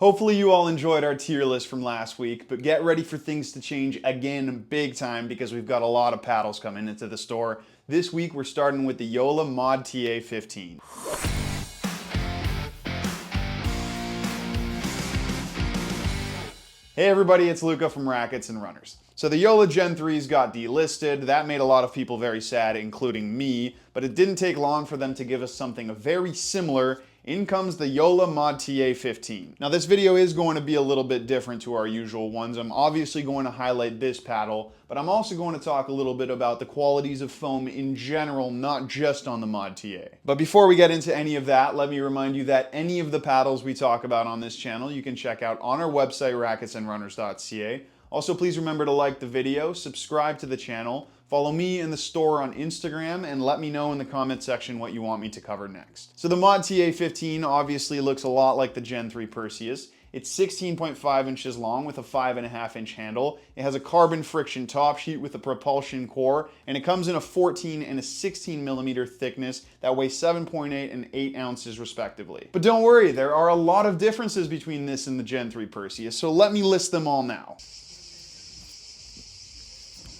Hopefully you all enjoyed our tier list from last week, but get ready for things to change again big time because we've got a lot of paddles coming into the store. This week we're starting with the Joola Mod TA-15. Hey everybody, it's Luca from Rackets Runners. So the Joola Gen 3s got delisted. That made a lot of people very sad, including me, but it didn't take long for them to give us something very similar. In comes the Joola Mod TA-15. Now this video is going to be a little bit different to our usual ones. I'm obviously going to highlight this paddle, but I'm also going to talk a little bit about the qualities of foam in general, not just on the Mod TA. But before we get into any of that, let me remind you that any of the paddles we talk about on this channel you can check out on our website, racketsrunners.ca. Also, please remember to like the video, subscribe to the channel, follow me in the store on Instagram, and let me know in the comment section what you want me to cover next. So the Mod TA-15 obviously looks a lot like the Gen 3 Perseus. It's 16.5 inches long with a 5.5 inch handle. It has a carbon friction top sheet with a propulsion core, and it comes in a 14 and a 16 millimeter thickness that weighs 7.8 and 8 ounces respectively. But don't worry, there are a lot of differences between this and the Gen 3 Perseus, so let me list them all now.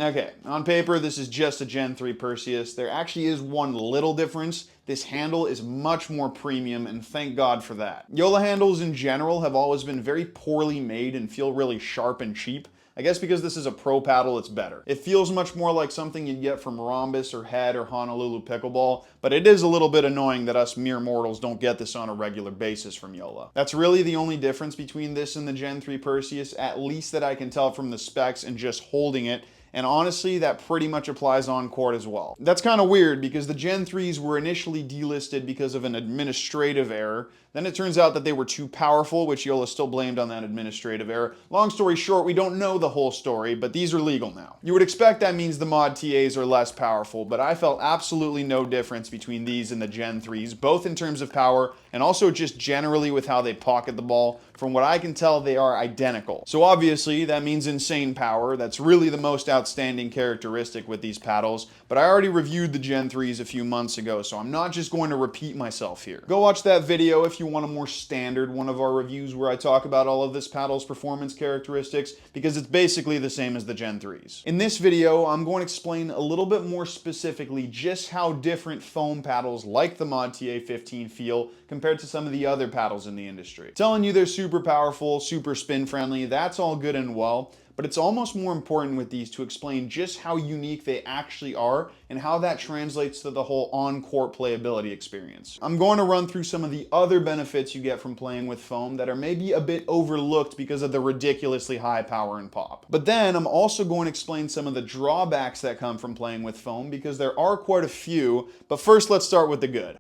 Okay, on paper this is just a Gen 3 Perseus. There actually is one little difference. This handle is much more premium, and thank God for that. Joola handles in general have always been very poorly made and feel really sharp and cheap. I guess because this is a pro paddle, it's better. It feels much more like something you'd get from Rhombus or Head or Honolulu Pickleball, but it is a little bit annoying that us mere mortals don't get this on a regular basis from Joola. That's really the only difference between this and the Gen 3 Perseus, at least that I can tell from the specs and just holding it. And honestly, that pretty much applies on court as well. That's kind of weird because the Gen 3s were initially delisted because of an administrative error. Then it turns out that they were too powerful, which Joola still blamed on that administrative error. Long story short, we don't know the whole story, but these are legal now. You would expect that means the Mod TAs are less powerful, but I felt absolutely no difference between these and the Gen 3s, both in terms of power and also just generally with how they pocket the ball. From what I can tell, they are identical. So obviously, that means insane power. That's really the most outstanding characteristic with these paddles, but I already reviewed the Gen 3s a few months ago, so I'm not just going to repeat myself here. Go watch that video if you want a more standard one of our reviews where I talk about all of this paddle's performance characteristics, because it's basically the same as the Gen 3s. In this video, I'm going to explain a little bit more specifically just how different foam paddles like the Mod TA-15 feel compared to some of the other paddles in the industry. Telling you they're super powerful, super spin friendly, that's all good and well, but it's almost more important with these to explain just how unique they actually are and how that translates to the whole on-court playability experience. I'm going to run through some of the other benefits you get from playing with foam that are maybe a bit overlooked because of the ridiculously high power and pop. But then I'm also going to explain some of the drawbacks that come from playing with foam, because there are quite a few, but first let's start with the good.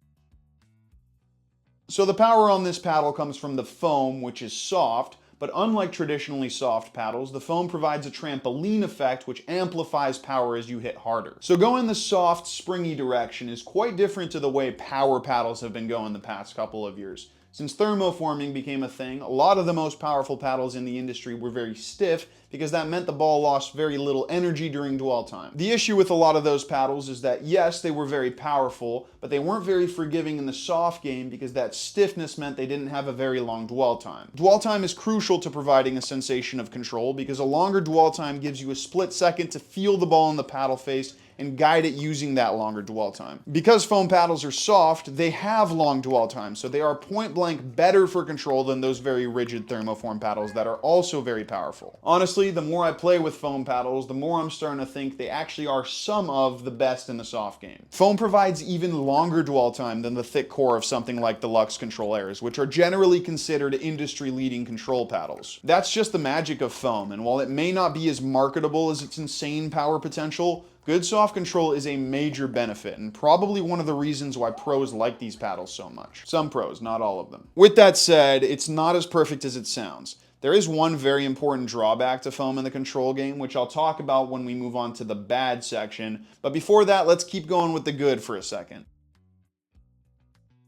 So the power on this paddle comes from the foam, which is soft, but unlike traditionally soft paddles, the foam provides a trampoline effect which amplifies power as you hit harder. So going the soft, springy direction is quite different to the way power paddles have been going the past couple of years. Since thermoforming became a thing, a lot of the most powerful paddles in the industry were very stiff because that meant the ball lost very little energy during dwell time. The issue with a lot of those paddles is that yes, they were very powerful, but they weren't very forgiving in the soft game because that stiffness meant they didn't have a very long dwell time. Dwell time is crucial to providing a sensation of control because a longer dwell time gives you a split second to feel the ball in the paddle face and guide it using that longer dwell time. Because foam paddles are soft, they have long dwell time, so they are point blank better for control than those very rigid thermoform paddles that are also very powerful. Honestly, the more I play with foam paddles, the more I'm starting to think they actually are some of the best in the soft game. Foam provides even longer dwell time than the thick core of something like the Luxe Control Airs, which are generally considered industry-leading control paddles. That's just the magic of foam, and while it may not be as marketable as its insane power potential, good soft control is a major benefit, and probably one of the reasons why pros like these paddles so much. Some pros, not all of them. With that said, it's not as perfect as it sounds. There is one very important drawback to foam in the control game, which I'll talk about when we move on to the bad section, but before that, let's keep going with the good for a second.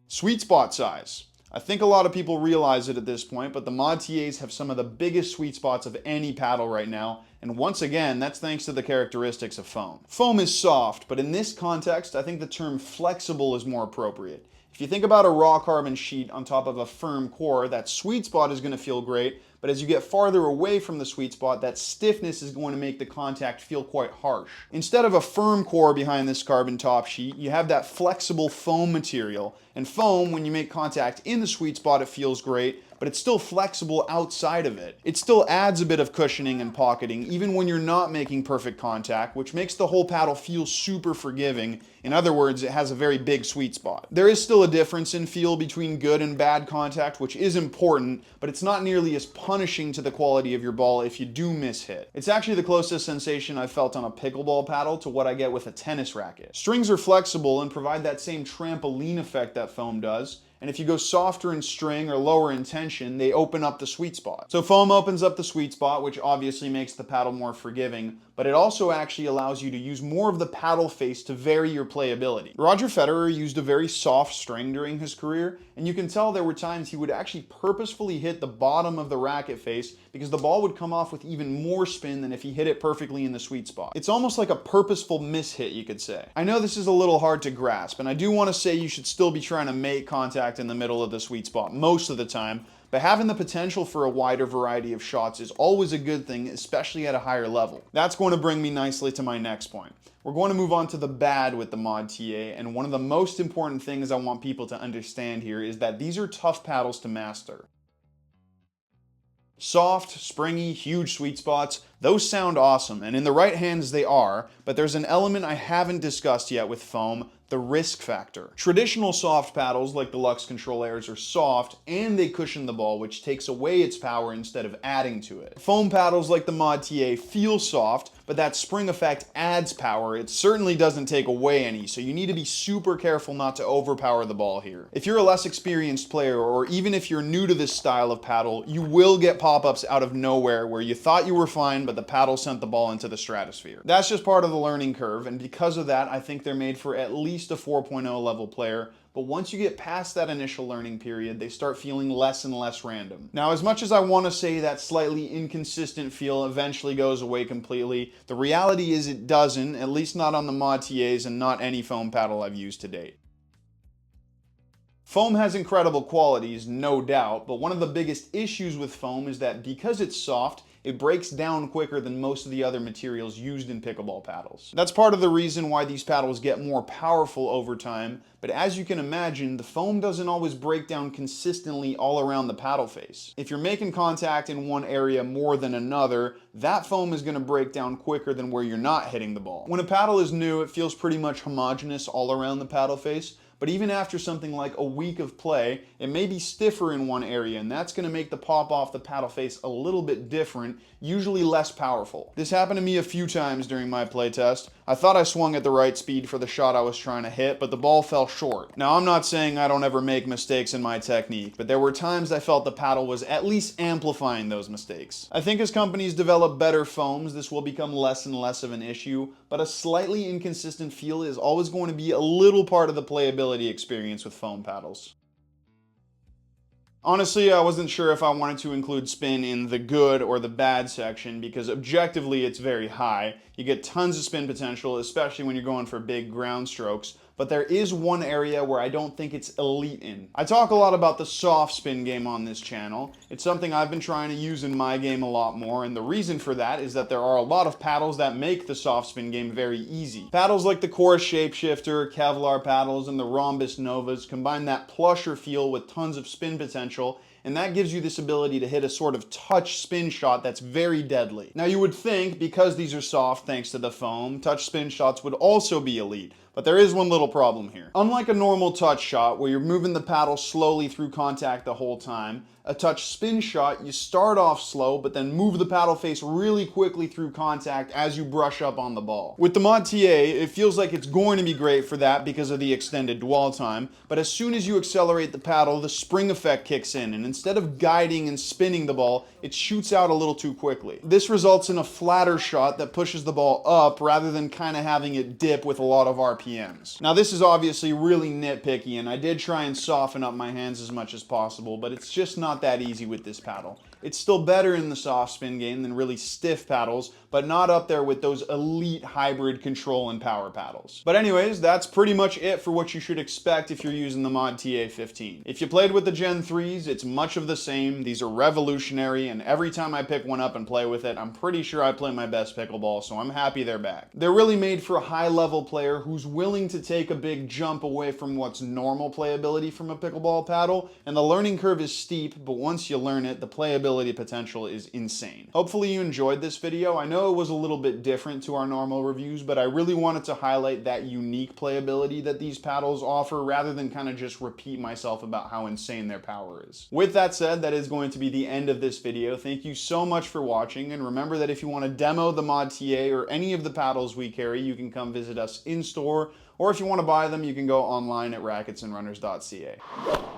Sweet spot size. I think a lot of people realize it at this point, but the Mod TAs have some of the biggest sweet spots of any paddle right now, and once again, that's thanks to the characteristics of foam. Foam is soft, but in this context, I think the term flexible is more appropriate. If you think about a raw carbon sheet on top of a firm core, that sweet spot is going to feel great, but as you get farther away from the sweet spot, that stiffness is going to make the contact feel quite harsh. Instead of a firm core behind this carbon top sheet, you have that flexible foam material. And foam, when you make contact in the sweet spot, it feels great, but it's still flexible outside of it. It still adds a bit of cushioning and pocketing, even when you're not making perfect contact, which makes the whole paddle feel super forgiving. In other words, it has a very big sweet spot. There is still a difference in feel between good and bad contact, which is important, but it's not nearly as punishing to the quality of your ball if you do miss hit. It's actually the closest sensation I've felt on a pickleball paddle to what I get with a tennis racket. Strings are flexible and provide that same trampoline effect that foam does. And if you go softer in string or lower in tension, they open up the sweet spot. So foam opens up the sweet spot, which obviously makes the paddle more forgiving, but it also actually allows you to use more of the paddle face to vary your playability. Roger Federer used a very soft string during his career, and you can tell there were times he would actually purposefully hit the bottom of the racket face because the ball would come off with even more spin than if he hit it perfectly in the sweet spot. It's almost like a purposeful mishit, you could say. I know this is a little hard to grasp, and I do want to say you should still be trying to make contact in the middle of the sweet spot most of the time, but having the potential for a wider variety of shots is always a good thing, especially at a higher level. That's going to bring me nicely to my next point. We're going to move on to the bad with the Mod TA, and one of the most important things I want people to understand here is that these are tough paddles to master. Soft, springy, huge sweet spots, those sound awesome, and in the right hands they are, but there's an element I haven't discussed yet with foam, the risk factor. Traditional soft paddles like the Luxe Control Airs are soft and they cushion the ball, which takes away its power instead of adding to it. Foam paddles like the Mod TA feel soft, but that spring effect adds power. It certainly doesn't take away any, so you need to be super careful not to overpower the ball here. If you're a less experienced player, or even if you're new to this style of paddle, you will get pop-ups out of nowhere where you thought you were fine, but the paddle sent the ball into the stratosphere. That's just part of the learning curve, and because of that, I think they're made for at least a 4.0 level player. But once you get past that initial learning period, they start feeling less and less random. Now, as much as I want to say that slightly inconsistent feel eventually goes away completely, the reality is it doesn't, at least not on the Mod TAs and not any foam paddle I've used to date. Foam has incredible qualities, no doubt, but one of the biggest issues with foam is that because it's soft, it breaks down quicker than most of the other materials used in pickleball paddles. That's part of the reason why these paddles get more powerful over time, but as you can imagine, the foam doesn't always break down consistently all around the paddle face. If you're making contact in one area more than another, that foam is going to break down quicker than where you're not hitting the ball. When a paddle is new, it feels pretty much homogeneous all around the paddle face, but even after something like a week of play, it may be stiffer in one area, and that's going to make the pop off the paddle face a little bit different, usually less powerful. This happened to me a few times during my play test. I thought I swung at the right speed for the shot I was trying to hit, but the ball fell short. Now, I'm not saying I don't ever make mistakes in my technique, but there were times I felt the paddle was at least amplifying those mistakes. I think as companies develop better foams, this will become less and less of an issue, but a slightly inconsistent feel is always going to be a little part of the playability experience with foam paddles. Honestly, I wasn't sure if I wanted to include spin in the good or the bad section because objectively it's very high. You get tons of spin potential, especially when you're going for big ground strokes, but there is one area where I don't think it's elite in. I talk a lot about the soft spin game on this channel. It's something I've been trying to use in my game a lot more, and the reason for that is that there are a lot of paddles that make the soft spin game very easy. Paddles like the Chorus Shapeshifter, Kevlar paddles, and the Rhombus Novas combine that plusher feel with tons of spin potential, and that gives you this ability to hit a sort of touch spin shot that's very deadly. Now you would think, because these are soft thanks to the foam, touch spin shots would also be elite, but there is one little problem here. Unlike a normal touch shot where you're moving the paddle slowly through contact the whole time, a touch spin shot, you start off slow, but then move the paddle face really quickly through contact as you brush up on the ball. With the Mod TA, it feels like it's going to be great for that because of the extended dwell time, but as soon as you accelerate the paddle, the spring effect kicks in, and instead of guiding and spinning the ball, it shoots out a little too quickly. This results in a flatter shot that pushes the ball up rather than kind of having it dip with a lot of RPM. RPMs. Now this is obviously really nitpicky, and I did try and soften up my hands as much as possible, but it's just not that easy with this paddle. It's still better in the soft spin game than really stiff paddles, but not up there with those elite hybrid control and power paddles. But anyways, that's pretty much it for what you should expect if you're using the Mod TA-15. If you played with the Gen 3s, it's much of the same. These are revolutionary, and every time I pick one up and play with it, I'm pretty sure I play my best pickleball, so I'm happy they're back. They're really made for a high-level player who's willing to take a big jump away from what's normal playability from a pickleball paddle, and the learning curve is steep, but once you learn it, the playability potential is insane. Hopefully you enjoyed this video. I know it was a little bit different to our normal reviews, but I really wanted to highlight that unique playability that these paddles offer rather than kind of just repeat myself about how insane their power is. With that said, that is going to be the end of this video. Thank you so much for watching, and remember that if you want to demo the Mod TA or any of the paddles we carry, you can come visit us in store, or if you want to buy them, you can go online at racketsandrunners.ca.